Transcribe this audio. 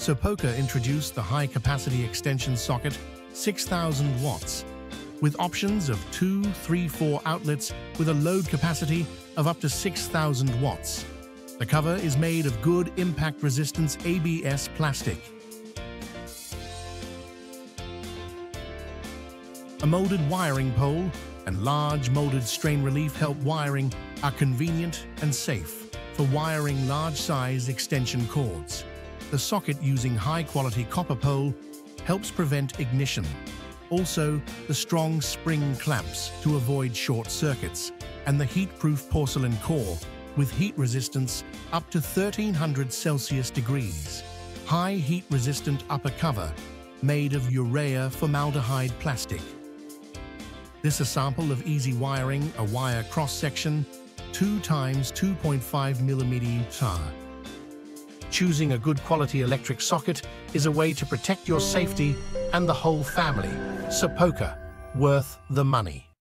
Sopoka introduced the high-capacity extension socket 6,000 watts, with options of 2, 3, 4 outlets with a load capacity of up to 6,000 watts. The cover is made of good impact resistance ABS plastic. A molded wiring pole and large molded strain relief help wiring are convenient and safe for wiring large-size extension cords. The socket using high-quality copper pole helps prevent ignition. Also, the strong spring clamps to avoid short circuits, and the heat-proof porcelain core with heat resistance up to 1300 Celsius degrees. High heat-resistant upper cover made of urea formaldehyde plastic. This is a sample of easy wiring, a wire cross-section, 2 times 2.5 mm. Choosing a good quality electric socket is a way to protect your safety and the whole family. Sopoka, worth the money.